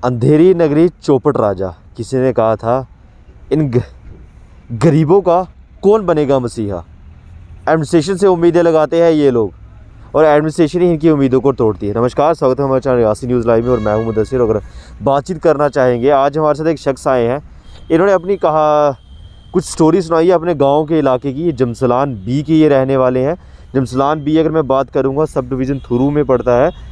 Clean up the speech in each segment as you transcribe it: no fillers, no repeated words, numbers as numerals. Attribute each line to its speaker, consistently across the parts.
Speaker 1: अंधेरी नगरी चौपट राजा, किसी ने कहा था इन गरीबों का कौन बनेगा मसीहा। एडमिनिस्ट्रेशन से उम्मीदें लगाते हैं ये लोग और एडमिनिस्ट्रेशन ही इनकी उम्मीदों को तोड़ती है। नमस्कार, स्वागत है हमारे चैनल रियासी न्यूज़ लाइव में और मैं हूं मुदस्सिर। अगर बातचीत करना चाहेंगे, आज हमारे साथ एक शख्स आए हैं। इन्होंने अपनी कुछ स्टोरी सुनाई है अपने गाँव के इलाके की। जमसलान बी के ये रहने वाले हैं। जमसलान बी अगर मैं बात करूँगा सब डिवीज़न थुरू में पड़ता है।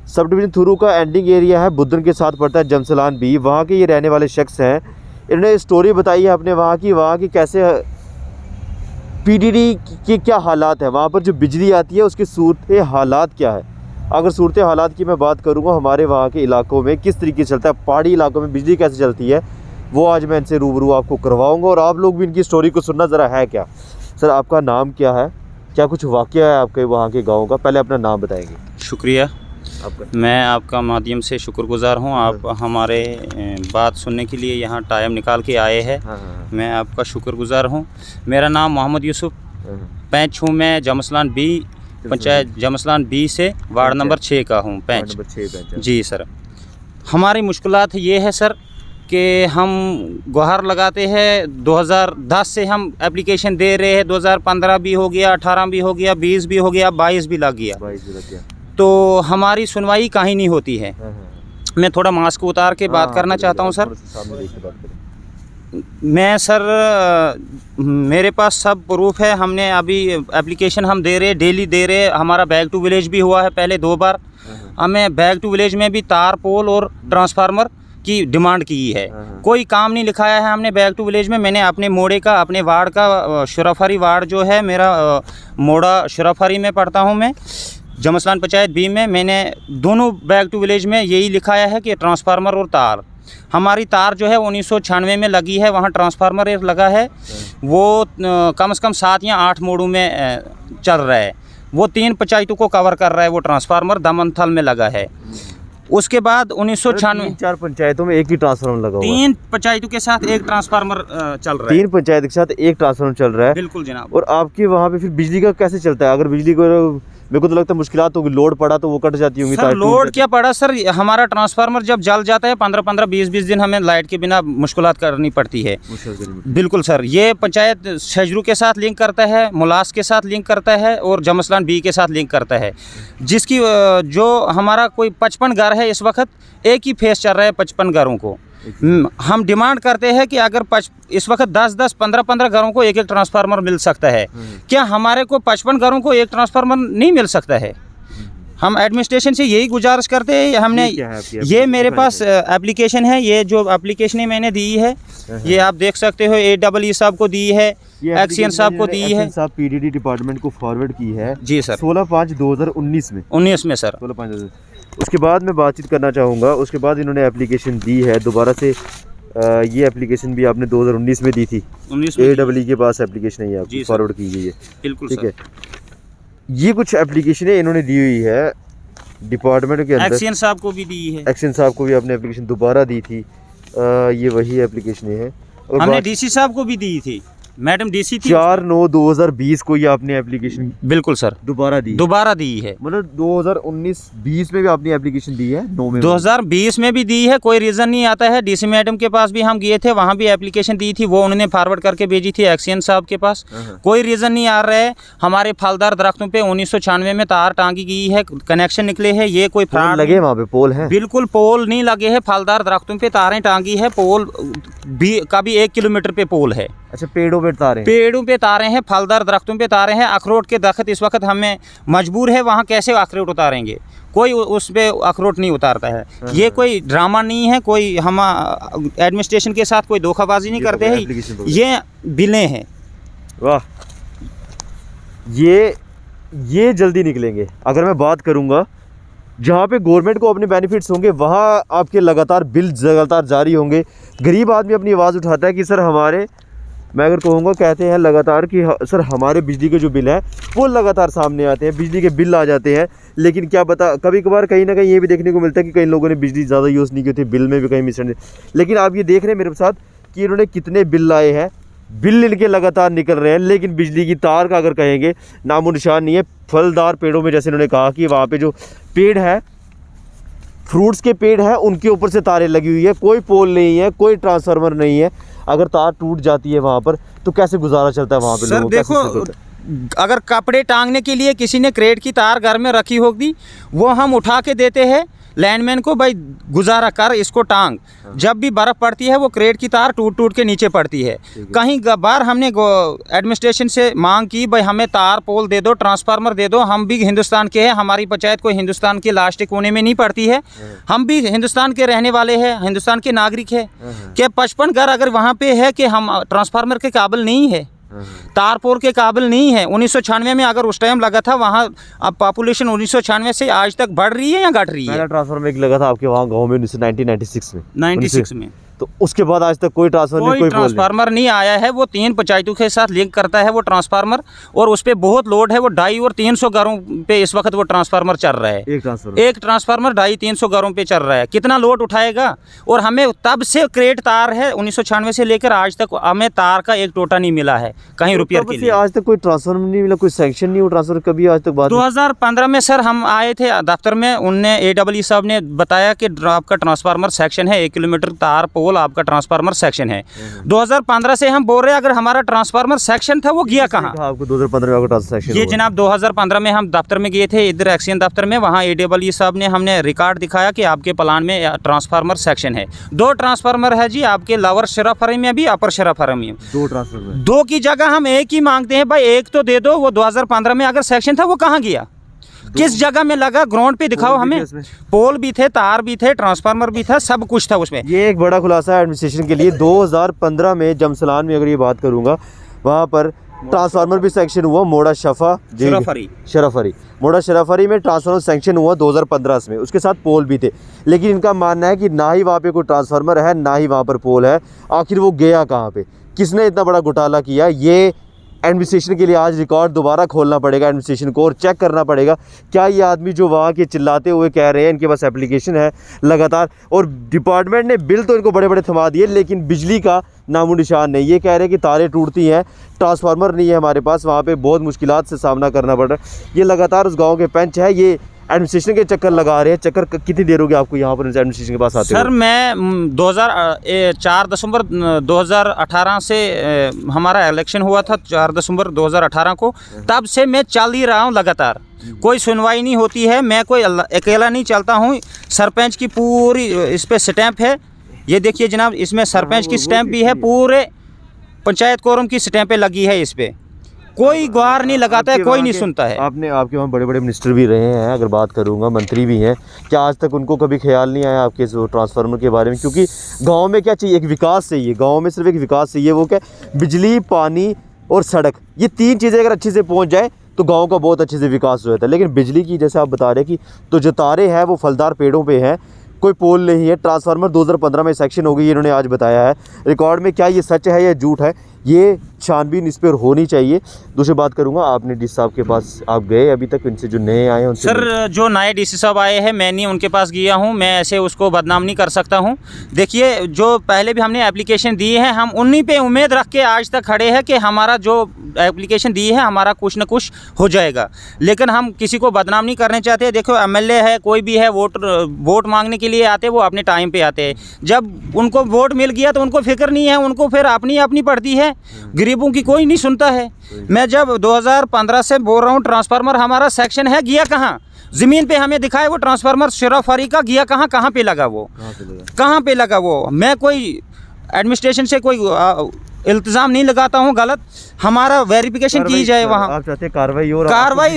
Speaker 1: सब डिवीज़न थुरू का एंडिंग एरिया है, बुद्धन के साथ पड़ता है जमसलान बी। वहाँ के ये रहने वाले शख्स हैं। इन्होंने स्टोरी बताई है अपने वहाँ की कैसे पीडीडी के क्या हालात है, वहाँ पर जो बिजली आती है उसकी सूरत हालात क्या है। अगर सूरत हालात की मैं बात करूँगा हमारे वहाँ के इलाकों में किस तरीके से चलता है, पहाड़ी इलाकों में बिजली कैसे चलती है, वो आज मैं इनसे रूबरू आपको करवाऊँगा और आप लोग भी इनकी स्टोरी को सुनना ज़रा है क्या। सर, आपका नाम क्या है, क्या कुछ वाक़या है आपके वहाँ के गाँव का, पहले अपना नाम बताएंगे।
Speaker 2: शुक्रिया,
Speaker 1: आपका
Speaker 2: मैं आपका माध्यम से शुक्रगुजार हूँ। आप हमारे बात सुनने के लिए यहाँ टाइम निकाल के आए हैं। मैं आपका शुक्रगुजार हूँ। मेरा नाम मोहम्मद यूसुफ पैंच हूँ। मैं जमसलान बी पंचायत जमसलान बी से वार्ड नंबर 6 का हूँ, पैंच। जी सर, हमारी मुश्किलात ये है सर कि हम गुहार लगाते हैं। 2010 से हम एप्लीकेशन दे रहे हैं। 2015 भी हो गया, 18 भी हो गया, 20 भी हो गया, 22 भी लग गया। तो हमारी सुनवाई कहीं नहीं होती है। मैं थोड़ा मास्क उतार के बात करना चाहता हूँ सर। मैं सर, मेरे पास सब प्रूफ है। हमने अभी एप्लीकेशन हम दे रहे, डेली दे रहे। हमारा बैक टू विलेज भी हुआ है पहले 2 बार। हमें बैक टू विलेज में भी तार, पोल और ट्रांसफार्मर की डिमांड की है। कोई काम नहीं लिखाया है हमने बैक टू विलेज में। मैंने अपने मोड़े का, अपने वार्ड का, शुराफारी वार्ड जो है मेरा, मोड़ा शुराफारी में पढ़ता हूँ मैं, जमसलान पंचायत बी में। मैंने दोनों बैक टू विलेज में यही लिखाया है कि ट्रांसफार्मर और तार। हमारी तार जो है 1996 में लगी है, वहाँ ट्रांसफार्मर एक लगा है, वो कम से कम 7 या 8 मोड़ों में चल रहा है। वो 3 पंचायतों को कवर कर रहा है। वो ट्रांसफार्मर दमनथल में लगा है। उसके बाद 1996
Speaker 1: 4 पंचायतों में एक ही ट्रांसफार्मर लगा हुआ है।
Speaker 2: 3 पंचायतों के साथ एक ट्रांसफार्मर चल रहा है।
Speaker 1: 3 पंचायत के साथ एक ट्रांसफार्मर चल रहा है।
Speaker 2: बिल्कुल जनाब।
Speaker 1: और आपके वहाँ पे फिर बिजली का कैसे चलता है? अगर बिजली को, मेरे को तो लगता है मुश्किलात होगी, लोड पड़ा तो वो कट जाती होंगी।
Speaker 2: सर लोड क्या पड़ा सर, हमारा ट्रांसफार्मर जब जल जाता है 15-15, 20-20 दिन हमें लाइट के बिना मुश्किलात करनी पड़ती है। बिल्कुल सर, ये पंचायत शजरू के साथ लिंक करता है, मुलास के साथ लिंक करता है और जमसलान बी के साथ लिंक करता है। जिसकी जो हमारा कोई 55 घर है इस वक्त, एक ही फेस चल रहा है 55 घरों को। हम डिमांड करते हैं कि अगर इस वक्त 10-10, 15-15 घरों को एक ट्रांसफार्मर मिल सकता है, क्या हमारे को 55 घरों को एक ट्रांसफार्मर नहीं मिल सकता है? हम एडमिनिस्ट्रेशन से यही गुजारिश करते हैं। हमने ये मेरे पास एप्लीकेशन है, ये जो एप्लीकेशन मैंने दी है, ये आप देख सकते हो। AEE साहब को दी है, एक्सीएन साहब को दी है,
Speaker 1: पीडीडी डिपार्टमेंट को फॉरवर्ड की है।
Speaker 2: जी सर,
Speaker 1: 16/5/2019 में।
Speaker 2: 19 में सर।
Speaker 1: 16/5। उसके बाद मैं बातचीत करना चाहूँगा। उसके बाद इन्होंने एप्लीकेशन दी है दोबारा से। ये एप्लीकेशन भी आपने 2019 में दी थी। AEE के पास एप्लीकेशन है, ये आपकी फॉरवर्ड की गई है। बिल्कुल, ठीक है। ये कुछ एप्लीकेशन इन्होंने दी हुई है डिपार्टमेंट के अंदर।
Speaker 2: एक्सीएन साहब को भी दी है।
Speaker 1: एक्सीएन साहब को भी आपने एप्लीकेशन दोबारा दी थी। ये वही एप्लीकेशन है। और
Speaker 2: हमने DC साहब को भी दी थी, मैडम DC थी।
Speaker 1: 4/9/2020 को ये आपने एप्लीकेशन, बिल्कुल सर, दोबारा दी है। मतलब 2019-20 में भी आपने एप्लीकेशन दी है, 9 में
Speaker 2: 2020 में भी दी है। कोई रीज़न नहीं आता है। DC मैडम के पास भी हम गए थे, वहाँ भी एप्लीकेशन दी थी, वो उन्होंने फॉरवर्ड करके भेजी थी एक्सीएन साहब के पास। कोई रीज़न नहीं आ रहा है। हमारे फलदार दरख्तों पे 1996 में तार टांगी गई है, कनेक्शन निकले हैं। ये कोई फ्रॉड
Speaker 1: लगे वहाँ पे पोल है? बिल्कुल
Speaker 2: पोल नहीं लगे हैं। फलदार दरख्तों पे तारें टांगी है। पोल भी का भी 1 किलोमीटर पे पोल है।
Speaker 1: अच्छा, पेड़ों पे तारे हैं, फलदार दरख्तों पे तारे हैं। अखरोट के दरख्त इस वक्त हमें मजबूर है, वहाँ कैसे अखरोट उतारेंगे? कोई उस पर अखरोट नहीं उतारता है। ये कोई ड्रामा नहीं है, कोई हम एडमिनिस्ट्रेशन के साथ कोई धोखाबाजी नहीं करते हैं। ये बिलें हैं। वाह, ये जल्दी निकलेंगे। अगर मैं बात करूँगा जहाँ पे गवर्नमेंट को अपने बेनिफिट्स होंगे, वहाँ आपके लगातार बिल जारी होंगे। गरीब आदमी अपनी आवाज़ उठाता है कि सर हमारे, मैं अगर कहूँगा, कहते हैं लगातार कि सर हमारे बिजली के जो बिल है वो लगातार सामने आते हैं, बिजली के बिल आ जाते हैं। लेकिन क्या पता, कभी कभार कहीं ना कहीं ये भी देखने को मिलता है कि कई लोगों ने बिजली ज़्यादा यूज़ नहीं की थी, बिल में भी कहीं मिसअंडरस्टैंडिंग। लेकिन आप ये देख रहे हैं मेरे साथ कि इन्होंने कितने बिल लाए हैं, बिल इनके लगातार निकल रहे हैं, लेकिन बिजली की तार का अगर कहेंगे नामो निशान नहीं है। फलदार पेड़ों में, जैसे इन्होंने कहा कि वहाँ पे जो पेड़ है फ्रूट्स के पेड़ हैं उनके ऊपर से तारें लगी हुई है, कोई पोल नहीं है, कोई ट्रांसफार्मर नहीं है। अगर तार टूट जाती है वहाँ पर तो कैसे गुजारा चलता है वहाँ पे
Speaker 2: सर
Speaker 1: लोगों का? कैसे
Speaker 2: देखो,
Speaker 1: सेट होता है?
Speaker 2: अगर कपड़े टांगने के लिए किसी ने क्रेट की तार घर में रखी होगी, वो हम उठा के देते हैं लैंडमैन को, भाई गुजारा कर इसको टांग। जब भी बर्फ़ पड़ती है वो क्रेट की तार टूट टूट के नीचे पड़ती है। कहीं बार हमने एडमिनिस्ट्रेशन से मांग की, भाई हमें तार पोल दे दो, ट्रांसफार्मर दे दो, हम भी हिंदुस्तान के हैं, हमारी पंचायत कोई हिंदुस्तान के लास्ट कोने में नहीं पड़ती है, हम भी हिंदुस्तान के रहने वाले हैं, हिंदुस्तान के नागरिक हैं। क्या 55 घर अगर वहाँ पे है कि हम ट्रांसफार्मर के काबिल नहीं है, तार पोल के काबिल नहीं है। 1996 में अगर उस टाइम लगा था वहाँ, अब पॉपुलेशन 1996 से आज तक बढ़ रही है या घट रही है?
Speaker 1: पहला ट्रांसफार्मर एक लगा था आपके वहाँ गाँव में 1996 में।
Speaker 2: 96 में।
Speaker 1: तो उसके बाद आज तक कोई ट्रांसफार्मर नहीं, कोई पोल नहीं।
Speaker 2: ट्रांसफार्मर नहीं आया है। वो 3 पंचायतों के साथ लिंक करता है वो ट्रांसफार्मर, और उस पर बहुत लोड है। वो 250 और 300 घरों पे इस वक्त वो ट्रांसफार्मर चल रहा है। एक ट्रांसफार्मर 250-300 घरों पे चल रहा है। कितना लोड उठाएगा? और हमें तब से क्रेट तार है 1996 से लेकर आज तक हमें तार का एक टोटा नहीं मिला है कहीं रुपये के लिए।
Speaker 1: आज तक कोई ट्रांसफार्मर नहीं मिला, कोई सैंक्शन नहीं हुआ ट्रांसफर कभी आज तक? बात
Speaker 2: 2015 में सर हम आए थे दफ्तर में, उनने AEE साहब ने बताया कि आपका ट्रांसफार्मर सेक्शन है, 1 किलोमीटर तार पोल आपका ट्रांसफार्मर सेक्शन है। 2015 से हम बोल रहे हैं अगर हमारा ट्रांसफार्मर सेक्शन था वो गया कहाँ?
Speaker 1: आपको 2015 में सेक्शन?
Speaker 2: ये जनाब 2015 में हम दफ्तर में गए थे, इधर एक्शन दफ्तर में, वहाँ AEE साहब ने हमने रिकॉर्ड दिखाया कि आपके प्लान में ट्रांसफार्मर सेक्शन है। 2 ट्रांसफार्मर है जी आपके लोअर शराफरी में भी, अपर शराफरी में।
Speaker 1: 2 ट्रांसफार्मर,
Speaker 2: 2 की जगह हम 1 ही मांगते हैं। भाई 1 तो दे दो। वो 2015 में अगर सेक्शन था वो कहाँ गया? किस जगह में लगा? ग्राउंड पे दिखाओ हमें। पोल भी थे, तार भी थे, ट्रांसफार्मर भी था, सब कुछ था उसमें।
Speaker 1: ये एक बड़ा खुलासा है एडमिनिस्ट्रेशन के लिए। 2015 में जमसलान में अगर ये बात करूंगा, वहाँ पर ट्रांसफार्मर भी सेक्शन हुआ, मोड़ा शराफरी मोड़ा शराफरी में ट्रांसफार्मर सेक्शन हुआ 2015 में, उसके साथ पोल भी थे। लेकिन इनका मानना है कि ना ही वहाँ पे कोई ट्रांसफार्मर है, ना ही वहाँ पर पोल है। आखिर वो गया कहाँ पे? किसने इतना बड़ा घोटाला किया? ये एडमिनिस्ट्रेशन के लिए आज रिकॉर्ड दोबारा खोलना पड़ेगा एडमिनिस्ट्रेशन को, और चेक करना पड़ेगा क्या ये आदमी जो वहाँ के चिल्लाते हुए कह रहे हैं इनके पास एप्लीकेशन है लगातार, और डिपार्टमेंट ने बिल तो इनको बड़े बड़े थमा दिए लेकिन बिजली का नामो निशान नहीं। ये कह रहे हैं कि तारें टूटती हैं, ट्रांसफार्मर नहीं है हमारे पास, वहाँ पे बहुत मुश्किलात से सामना करना पड़ रहा है। ये लगातार उस गाँव के पंच है, ये एडमिनिस्ट्रेशन के चक्कर लगा रहे हैं। चक्कर कितनी देर हो गई आपको यहाँ पर एडमिनिस्ट्रेशन के पास आते
Speaker 2: सर? मैं 4 दिसंबर 2018 से हमारा इलेक्शन हुआ था, 4 दिसंबर 2018 को, तब से मैं चल ही रहा हूँ लगातार। कोई सुनवाई नहीं होती है। मैं कोई अकेला नहीं चलता हूँ। सरपंच की पूरी इस पर स्टैंप है, ये देखिए जनाब, इसमें सरपंच की स्टैंप भी है, पूरे पंचायत कोरम की स्टैंपें लगी है इस पर। कोई गुहार नहीं लगाता है, कोई नहीं सुनता है।
Speaker 1: आपके वहाँ बड़े बड़े मिनिस्टर भी रहे हैं, अगर बात करूँगा मंत्री भी हैं, क्या आज तक उनको कभी ख्याल नहीं आया आपके इस ट्रांसफार्मर के बारे में? क्योंकि गांव में क्या चाहिए? एक विकास चाहिए। गांव में सिर्फ एक विकास चाहिए, वो क्या? बिजली, पानी और सड़क। ये 3 चीज़ें अगर अच्छे से पहुँच जाए तो गाँव का बहुत अच्छे से विकास हो जाता है। लेकिन बिजली की, जैसे आप बता रहे हैं कि तो जो तारे हैं वो फलदार पेड़ों पर हैं, कोई पोल नहीं है। ट्रांसफार्मर 2015 में सेक्शन हो गई, इन्होंने आज बताया है रिकॉर्ड में। क्या ये सच है या झूठ है? ये छानबीन इस पर होनी चाहिए। दूसरी बात करूंगा, आपने डीसी साहब के पास आप गए अभी तक? इनसे जो नए आए हैं उनसे?
Speaker 2: सर जो नए डीसी साहब आए हैं मैं नहीं उनके पास गया हूं, मैं ऐसे उसको बदनाम नहीं कर सकता हूं। देखिए जो पहले भी हमने एप्लीकेशन दी है, हम उन्हीं पे उम्मीद रख के आज तक खड़े हैं कि हमारा जो एप्लीकेशन दी है हमारा कुछ न कुछ हो जाएगा। लेकिन हम किसी को बदनाम नहीं करने चाहते। देखो MLA है, कोई भी है, वोट मांगने के लिए आते, वो अपने टाइम पे आते हैं। जब उनको वोट मिल गया तो उनको फिक्र नहीं है, उनको फिर अपनी पड़ती है। गरीबों की कोई नहीं सुनता है। मैं जब 2015 से बोल रहा हूँ ट्रांसफार्मर हमारा सेक्शन है, गया कहाँ? ज़मीन पे हमें दिखाए वो ट्रांसफार्मर शराफरी का, गया कहाँ? कहाँ पे लगा वो? कहाँ पे लगा वो? मैं कोई एडमिनिस्ट्रेशन से कोई इल्तिज़ाम नहीं लगाता हूँ गलत, हमारा वेरिफिकेशन की जाए वहाँ,
Speaker 1: आप चाहते हैं कार्रवाई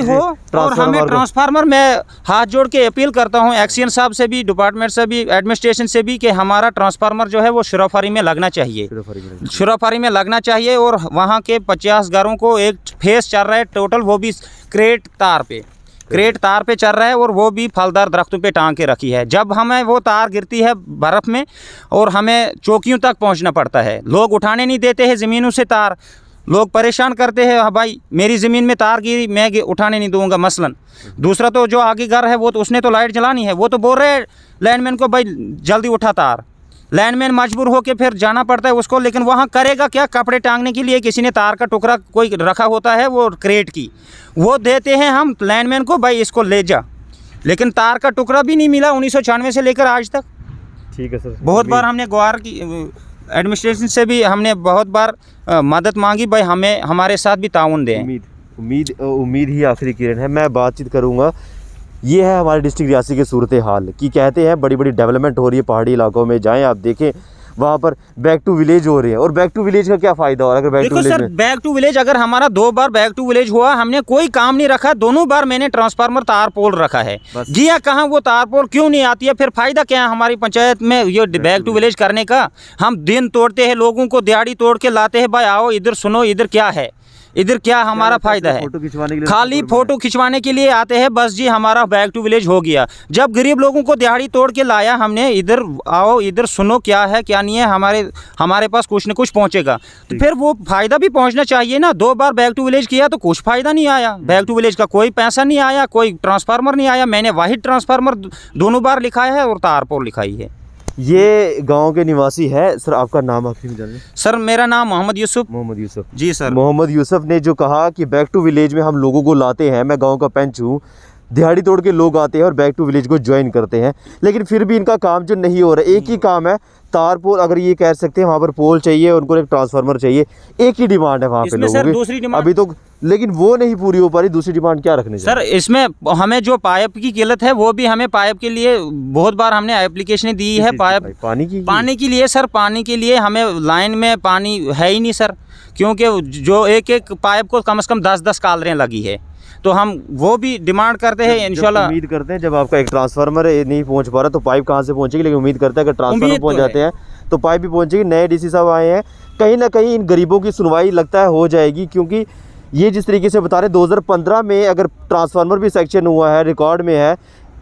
Speaker 2: हो। और हमें ट्रांसफार्मर, मैं हाथ जोड़ के अपील करता हूँ एक्सीएन साहब से भी, डिपार्टमेंट से भी, एडमिनिस्ट्रेशन से भी, कि हमारा ट्रांसफार्मर जो है वो शराफरी में लगना चाहिए, शराफरी में लगना चाहिए। और वहाँ के 50 घरों को एक फेस चल रहा है टोटल, वो भी क्रेट तार पे चल रहा है, और वो भी फलदार दरख्तों पे टांग के रखी है। जब हमें वो तार गिरती है बर्फ़ में और हमें चौकियों तक पहुंचना पड़ता है, लोग उठाने नहीं देते हैं ज़मीनों से तार, लोग परेशान करते हैं, हाँ भाई मेरी ज़मीन में तार गिरी, मैं उठाने नहीं दूंगा मसलन। दूसरा तो जो आगे घर है वो तो उसने तो लाइट जलानी है, वो तो बोल रहे हैं लैंडमैन को भाई जल्दी उठा तार। लैंडमैन मजबूर होकर फिर जाना पड़ता है उसको, लेकिन वहाँ करेगा क्या? कपड़े टांगने के लिए किसी ने तार का टुकड़ा कोई रखा होता है, वो क्रेट की, वो देते हैं हम लैंडमैन को, भाई इसको ले जा, लेकिन तार का टुकड़ा भी नहीं मिला 1996 से लेकर आज तक।
Speaker 1: ठीक है सर।
Speaker 2: बहुत बार हमने ग्वार की एडमिनिस्ट्रेशन से भी हमने बहुत बार मदद मांगी, भाई हमें हमारे साथ भी ताउन दें।
Speaker 1: उम्मीद ही आखिरी किरण है। मैं बातचीत करूँगा। ये है हमारे डिस्ट्रिक्ट रियासी के सूरत हाल कि कहते हैं बड़ी बड़ी डेवलपमेंट हो रही है पहाड़ी इलाकों में, जाएं आप देखें वहाँ पर बैक टू विलेज हो रहे हैं। और बैक टू विलेज का क्या फ़ायदा हो रहा है अगर बैक टू विलेज में?
Speaker 2: बैक टू विलेज अगर हमारा 2 बार बैक टू विलेज हुआ, हमने कोई काम नहीं रखा, दोनों बार मैंने ट्रांसफार्मर तार पोल रखा है। जिया कहाँ वो तार पोल क्यों नहीं आती है? फिर फायदा क्या है हमारी पंचायत में ये बैक टू विलेज करने का? हम दिन तोड़ते हैं, लोगों को दिहाड़ी तोड़ के लाते हैं, भाई आओ इधर सुनो, इधर क्या है, इधर क्या हमारा फायदा है? खाली फोटो खिंचवाने के लिए आते हैं बस जी, हमारा बैक टू विलेज हो गया। जब गरीब लोगों को दिहाड़ी तोड़ के लाया हमने, इधर आओ इधर सुनो क्या है क्या नहीं है, हमारे पास कुछ न कुछ पहुंचेगा। तो फिर वो फायदा भी पहुंचना चाहिए ना। 2 बार बैक टू विलेज किया तो कुछ फायदा नहीं आया, बैक टू विलेज का कोई पैसा नहीं आया, कोई ट्रांसफार्मर नहीं आया। मैंने वाहिद ट्रांसफार्मर दोनों बार लिखाया है और तार पोल लिखाई है।
Speaker 1: ये गांव के निवासी है। सर आपका नाम आखिरी में जानिए।
Speaker 2: सर मेरा नाम मोहम्मद यूसुफ।
Speaker 1: मोहम्मद यूसुफ
Speaker 2: जी सर।
Speaker 1: मोहम्मद यूसुफ ने जो कहा कि बैक टू विलेज में हम लोगों को लाते हैं, मैं गांव का पंच हूँ, दिहाड़ी तोड़ के लोग आते हैं और बैक टू विलेज को ज्वाइन करते हैं, लेकिन फिर भी इनका काम जो नहीं हो रहा है, एक ही काम है तार पोल। अगर ये कह सकते हैं वहाँ पर पोल चाहिए, उनको एक ट्रांसफार्मर चाहिए, एक ही डिमांड है वहाँ पे लोगों की अभी तो, लेकिन वो नहीं पूरी हो पा रही। दूसरी डिमांड क्या रखनी
Speaker 2: सर? इसमें हमें जो पाइप की किल्लत है वो भी हमें पाइप के लिए बहुत बार हमने एप्लीकेशन दी है। पाइप पानी के लिए सर, पानी के लिए हमें लाइन में पानी है ही नहीं सर, क्योंकि जो एक एक पाइप को कम से कम 10-10 कालरें लगी है। तो हम वो भी डिमांड करते हैं। इंशाल्लाह
Speaker 1: उम्मीद करते हैं जब आपका एक ट्रांसफार्मर नहीं पहुंच पा रहा तो पाइप कहाँ से पहुंचेगी, लेकिन उम्मीद करते हैं अगर ट्रांसफार्मर पहुंच जाते हैं तो पाइप भी पहुंचेगी। नए डीसी साहब आए हैं, कहीं ना कहीं इन गरीबों की सुनवाई लगता है हो जाएगी, क्योंकि ये जिस तरीके से बता रहे 2015 में अगर ट्रांसफार्मर भी सेक्शन हुआ है, रिकॉर्ड में है,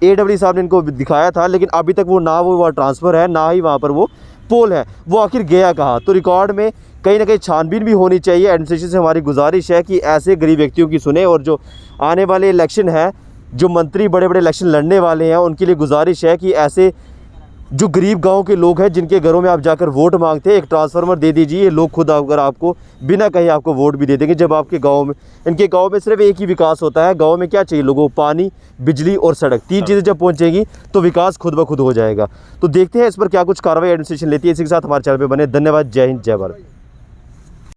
Speaker 1: AWD साहब ने इनको दिखाया था, लेकिन अभी तक वो ना वो ट्रांसफ़र है ना ही वहाँ पर वो पोल है, वो आखिर गया कहाँ? तो रिकॉर्ड में कहीं ना कहीं छानबीन भी होनी चाहिए। एडमिनिस्ट्रेशन से हमारी गुजारिश है कि ऐसे गरीब व्यक्तियों की सुने, और जो आने वाले इलेक्शन है, जो मंत्री बड़े बड़े इलेक्शन लड़ने वाले हैं, उनके लिए गुजारिश है कि ऐसे जो गरीब गांव के लोग हैं जिनके घरों में आप जाकर वोट मांगते हैं, एक ट्रांसफार्मर दे दीजिए। लोग खुद अगर आपको बिना कहीं आपको वोट भी दे देंगे। जब आपके गांव में, इनके गांव में सिर्फ एक ही विकास होता है, गांव में क्या चाहिए लोगों को? पानी, बिजली और सड़क, 3 चीज़ें जब पहुंचेगी तो विकास खुद ब खुद हो जाएगा। तो देखते हैं इस पर क्या कुछ कार्रवाई एडमिनिस्ट्रेशन लेती है। इसी के साथ हमारे चैनल पर बने। धन्यवाद। जय हिंद, जय भारत।